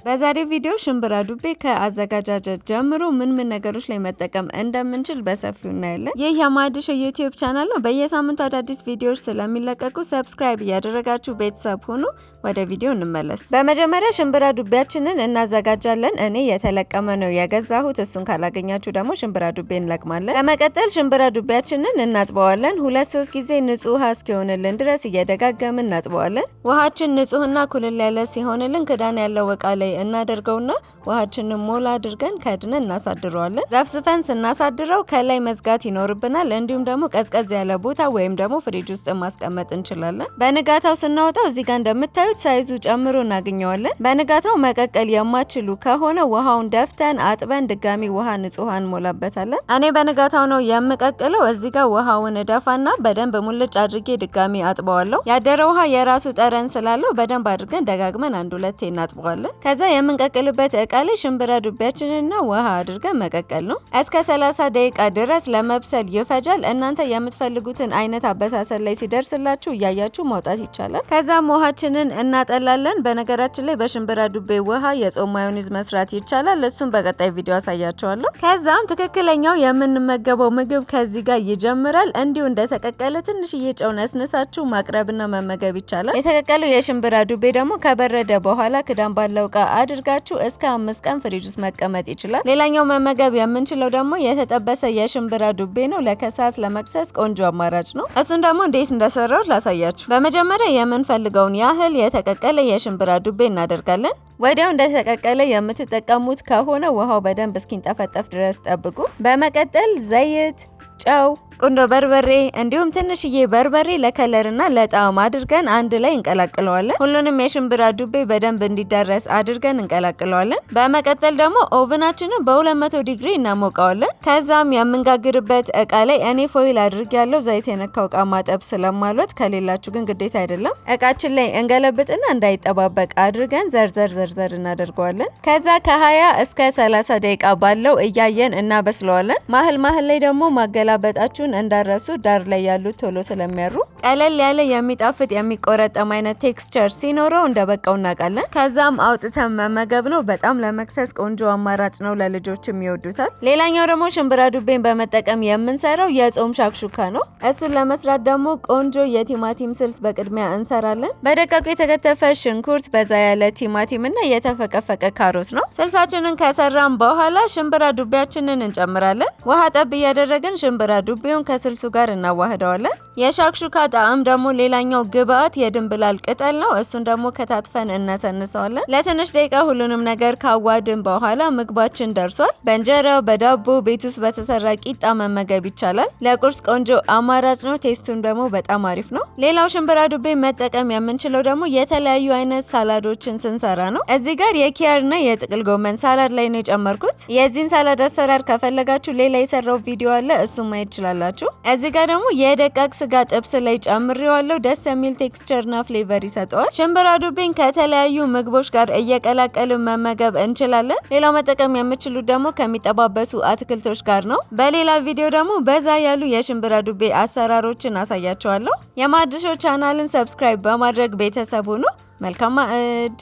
በዛሬው ቪዲዮ ሽምብራ ዱቤ ከአዘጋጃጀት ጀምሮ ምን ነገሮች ላይ መጠቀም እንደምንችል በሰፊው እናያለን። ይህ የማዕድሾ ዩቲዩብ ቻናል ነው። በየሳምንቱ አዳዲስ ቪዲዮዎች ስለሚለቀቁ ሰብስክራይብ እያደረጋችሁ ቤተሰብ ሁኑ። ወደ ቪዲዮ እንመለስ። በመጀመሪያ ሽምብራ ዱቤያችንን እናዘጋጃለን። እኔ የተለቀመ ነው የገዛሁት። እሱን ካላገኛችሁ ደግሞ ሽምብራ ዱቤ እንለቅማለን። በመቀጠል ሽምብራ ዱቤያችንን እናጥበዋለን። 2-3 ጊዜ ንጹህ ውሃ እስኪሆንልን ድረስ እየደጋገምን እናጥበዋለን። ውሃችን ንጹህና ኩልል ያለ ሲሆንልን ክዳን ያለው እቃ ላይ እናደርገውና ውሃችንን ሞላ አድርገን ከድነን እናሳድረዋለን። ዘፍዝፈን ስናሳድረው ከላይ መዝጋት ይኖርብናል። እንዲሁም ደግሞ ቀዝቀዝ ያለ ቦታ ወይም ደግሞ ፍሪጅ ውስጥ ማስቀመጥ እንችላለን። በንጋታው ስናወጣው እዚህ ጋር እንደምታዩት ሳይዙ ጨምሮ እናገኘዋለን። በንጋታው መቀቀል የማችሉ ከሆነ ውሃውን ደፍተን አጥበን ድጋሚ ውሃ ንጹህ እንሞላበታለን። እኔ በንጋታው ነው የምቀቅለው። እዚህ ጋር ውሃውን እደፋና በደንብ ሙልጭ አድርጌ ድጋሚ አጥበዋለሁ። ያደረ ውሃ የራሱ ጠረን ስላለው በደንብ አድርገን ደጋግመን 1-2 እናጥበዋለን። ከዛ የምንቀቅልበት እቃ ላይ ሽምብራ ዱቤያችንና ውሃ አድርገን መቀቀል ነው። እስከ 30 ደቂቃ ድረስ ለመብሰል ይፈጃል። እናንተ የምትፈልጉትን አይነት አበሳሰል ላይ ሲደርስላችሁ እያያችሁ ማውጣት ይቻላል። ከዛም ውሃችንን እናጠላለን። በነገራችን ላይ በሽምብራ ዱቤ ውሃ የጾም ማዮኒዝ መስራት ይቻላል። እሱም በቀጣይ ቪዲዮ አሳያችኋለሁ። ከዛም ትክክለኛው የምንመገበው ምግብ ከዚህ ጋር ይጀምራል። እንዲሁ እንደተቀቀለ ትንሽዬ ጨው ነስንሳችሁ ማቅረብና መመገብ ይቻላል። የተቀቀለው የሽምብራ ዱቤ ደግሞ ከበረደ በኋላ ክዳን ባለው እቃ አድርጋችሁ እስከ 5 ቀን ፍሪጅ ውስጥ መቀመጥ ይችላል። ሌላኛው መመገብ የምንችለው ደግሞ የተጠበሰ የሽምብራ ዱቤ ነው። ለከሳት ለመክሰስ ቆንጆ አማራጭ ነው። እሱን ደግሞ እንዴት እንደሰራው ላሳያችሁ። በመጀመሪያ የምንፈልገውን ያህል የተቀቀለ የሽምብራ ዱቤ እናደርጋለን። ወዲያው እንደተቀቀለ የምትጠቀሙት ከሆነ ውሃው በደንብ እስኪንጠፈጠፍ ድረስ ጠብቁ። በመቀጠል ዘይት፣ ጨው፣ ቁንዶ በርበሬ እንዲሁም ትንሽዬ በርበሬ ለከለርና ለጣዕም አድርገን አንድ ላይ እንቀላቅለዋለን። ሁሉንም የሽምብራ ዱቤ በደንብ እንዲዳረስ አድርገን እንቀላቅለዋለን። በመቀጠል ደግሞ ኦቭናችንን በ200 ዲግሪ እናሞቀዋለን። ከዛም የምንጋግርበት እቃ ላይ እኔ ፎይል አድርጌያለሁ። ዘይት የነካው እቃ ማጠብ ስለማልወድ፣ ከሌላችሁ ግን ግዴታ አይደለም። እቃችን ላይ እንገለብጥና እንዳይጠባበቅ አድርገን ዘርዘር እናደርገዋለን። ከዛ ከ20 እስከ 30 ደቂቃ ባለው እያየን እናበስለዋለን። መሀል ላይ ደግሞ ማገላበጣችሁ እንዳረሱ ዳር ላይ ያሉት ቶሎ ስለሚያሩ ቀለል ያለ የሚጣፍጥ የሚቆረጠም አይነት ቴክስቸር ሲኖረው እንደበቃው እናውቃለን። ከዛም አውጥተን መመገብ ነው። በጣም ለመክሰስ ቆንጆ አማራጭ ነው። ለልጆችም ይወዱታል። ሌላኛው ደግሞ ሽምብራ ዱቤን በመጠቀም የምንሰራው የጾም ሻክሹካ ነው። እሱን ለመስራት ደግሞ ቆንጆ የቲማቲም ስልስ በቅድሚያ እንሰራለን። በደቃቁ የተከተፈ ሽንኩርት፣ በዛ ያለ ቲማቲም እና የተፈቀፈቀ ካሮት ነው። ስልሳችንን ከሰራን በኋላ ሽምብራ ዱቤያችንን እንጨምራለን። ውሃ ጠብ እያደረግን ሽምብራ ዱቤውን ከስልሱ ጋር እናዋህደዋለን። የሻክሹካ ጣዕም ደግሞ ሌላኛው ግብአት የድንብላል ቅጠል ነው። እሱን ደግሞ ከታትፈን እናሰንሰዋለን። ለትንሽ ደቂቃ ሁሉንም ነገር ካዋድን በኋላ ምግባችን ደርሷል። በእንጀራ በዳቦ ቤት ውስጥ በተሰራ ቂጣ መመገብ ይቻላል። ለቁርስ ቆንጆ አማራጭ ነው። ቴስቱን ደግሞ በጣም አሪፍ ነው። ሌላው ሽምብራ ዱቤ መጠቀም የምንችለው ደግሞ የተለያዩ አይነት ሳላዶችን ስንሰራ ነው። እዚህ ጋር የኪያርና የጥቅል ጎመን ሳላድ ላይ ነው የጨመርኩት። የዚህን ሳላድ አሰራር ከፈለጋችሁ ሌላ የሰራው ቪዲዮ አለ፣ እሱን ማየት ትችላላችሁ። እዚህ ጋር ደግሞ የደቃቅ ስጋ ጥብስ ላይ ጨምሬዋለሁ። ደስ የሚል ቴክስቸርና ፍሌቨር ይሰጠዋል። ሽምብራ ዱቤን ከተለያዩ ምግቦች ጋር እየቀላቀልን መመገብ እንችላለን። ሌላው መጠቀም የምችሉት ደግሞ ከሚጠባበሱ አትክልቶች ጋር ነው። በሌላ ቪዲዮ ደግሞ በዛ ያሉ የሽምብራ ዱቤ አሰራሮችን አሳያችኋለሁ። የማዕድሾ ቻናልን ሰብስክራይብ በማድረግ ቤተሰብ ሁኑ። መልካም ማዕድ